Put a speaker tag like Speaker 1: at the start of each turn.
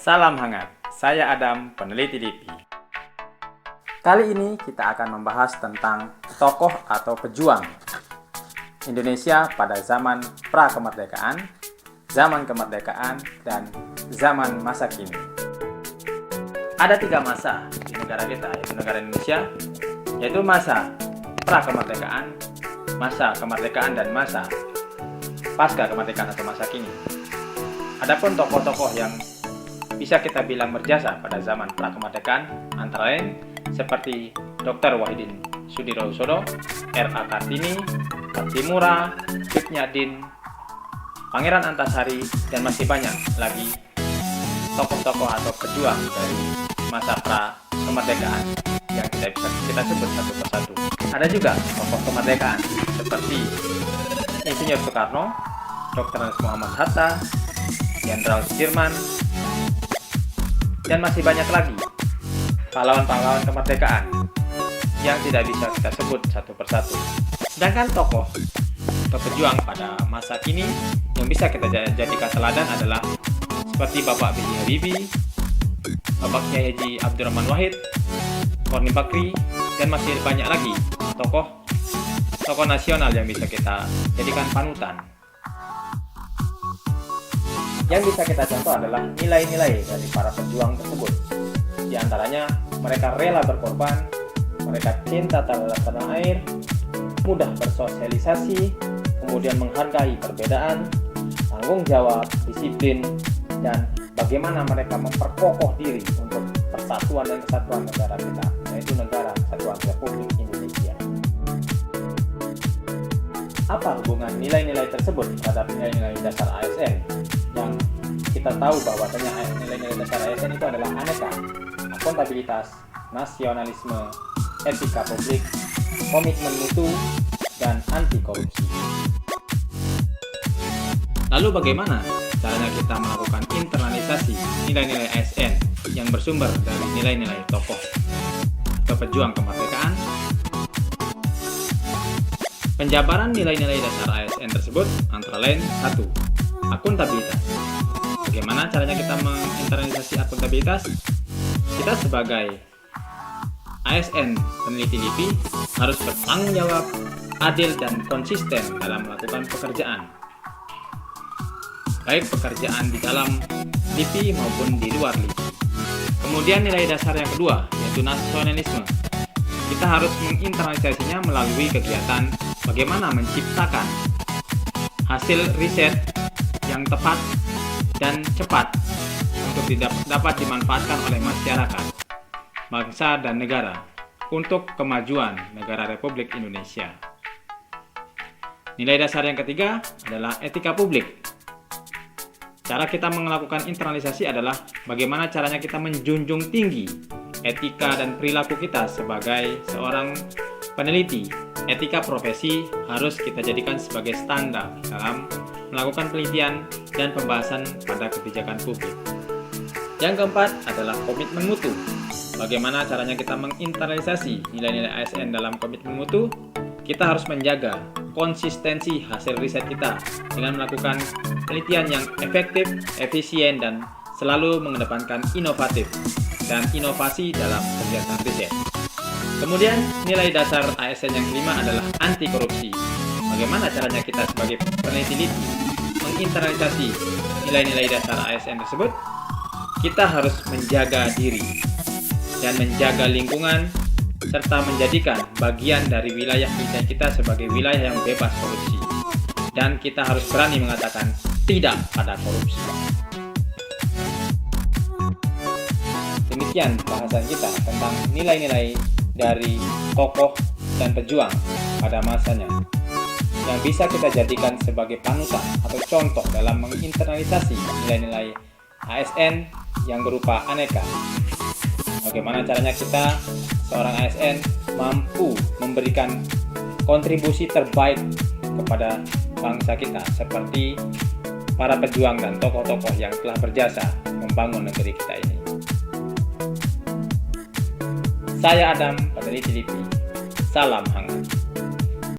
Speaker 1: Salam hangat, saya Adam, peneliti LIPI. Kali ini kita akan membahas tentang tokoh atau pejuang Indonesia pada zaman pra-kemerdekaan, zaman kemerdekaan, dan zaman masa kini. Ada 3 masa di negara kita, yaitu negara Indonesia, yaitu masa pra-kemerdekaan, masa kemerdekaan, dan masa pasca kemerdekaan atau masa kini. Adapun tokoh-tokoh yang bisa kita bilang berjasa pada zaman pra-kemerdekaan antara lain seperti Dr. Wahidin Sudirohusodo, R.A. Kartini, Patimura, Cutnyadin, Pangeran Antasari, dan masih banyak lagi tokoh-tokoh atau pejuang dari masa pra-kemerdekaan yang tidak bisa kita sebut satu persatu. Ada juga tokoh kemerdekaan seperti Insinyur Soekarno, Dr. Muhammad Hatta, Jenderal Sudirman, dan masih banyak lagi pahlawan-pahlawan kemerdekaan yang tidak bisa kita sebut satu persatu. Sedangkan tokoh atau pejuang pada masa kini yang bisa kita jadikan teladan adalah seperti Bapak B.J. Habibie, Bapak Kiai Haji Abdurrahman Wahid, Korni Bakri, dan masih banyak lagi tokoh nasional yang bisa kita jadikan panutan. Yang bisa kita contoh adalah nilai-nilai dari para pejuang tersebut. Di antaranya, mereka rela berkorban, mereka cinta terhadap tanah air, mudah bersosialisasi, kemudian menghargai perbedaan, tanggung jawab, disiplin, dan bagaimana mereka memperkokoh diri untuk persatuan dan kesatuan negara kita, yaitu Negara Kesatuan Republik Indonesia. Apa hubungan nilai-nilai tersebut terhadap nilai-nilai dasar ASN? Yang kita tahu bahwasanya nilai-nilai dasar ASN itu adalah aneka, akuntabilitas, nasionalisme, etika publik, komitmen mutu, dan anti korupsi. Lalu bagaimana caranya kita melakukan internalisasi nilai-nilai ASN yang bersumber dari nilai-nilai tokoh atau pejuang kemerdekaan? Penjabaran nilai-nilai dasar ASN tersebut antara lain 1. Akuntabilitas. Bagaimana caranya kita menginternalisasi akuntabilitas? Kita sebagai ASN peneliti LIPI harus bertanggung jawab, adil, dan konsisten dalam melakukan pekerjaan. Baik pekerjaan di dalam LIPI maupun di luar LIPI. Kemudian nilai dasar yang kedua, yaitu nasionalisme. Kita harus menginternalisasinya melalui kegiatan bagaimana menciptakan hasil riset yang tepat dan cepat untuk dapat dimanfaatkan oleh masyarakat, bangsa, dan negara untuk kemajuan negara Republik Indonesia. Nilai dasar yang ketiga adalah etika publik. Cara kita melakukan internalisasi adalah bagaimana caranya kita menjunjung tinggi etika dan perilaku kita sebagai seorang peneliti. Etika profesi harus kita jadikan sebagai standar dalam melakukan penelitian dan pembahasan pada kebijakan publik. Yang keempat adalah komitmen mutu. Bagaimana caranya kita menginternalisasi nilai-nilai ASN dalam komitmen mutu? Kita harus menjaga konsistensi hasil riset kita dengan melakukan penelitian yang efektif, efisien, dan selalu mengedepankan inovatif dan inovasi dalam kegiatan riset. Kemudian nilai dasar ASN yang kelima adalah anti korupsi. Bagaimana caranya kita sebagai peneliti LIPI menginternalisasi nilai-nilai dasar ASN tersebut? Kita harus menjaga diri dan menjaga lingkungan serta menjadikan bagian dari wilayah kita sebagai wilayah yang bebas korupsi. Dan kita harus berani mengatakan tidak pada korupsi. Demikian bahasan kita tentang nilai-nilai dari tokoh dan pejuang pada masanya yang bisa kita jadikan sebagai panutan atau contoh dalam menginternalisasi nilai-nilai ASN yang berupa aneka. Bagaimana caranya kita, seorang ASN, mampu memberikan kontribusi terbaik kepada bangsa kita seperti para pejuang dan tokoh-tokoh yang telah berjasa membangun negeri kita ini. Saya Adam, peneliti LIPI. Salam hangat.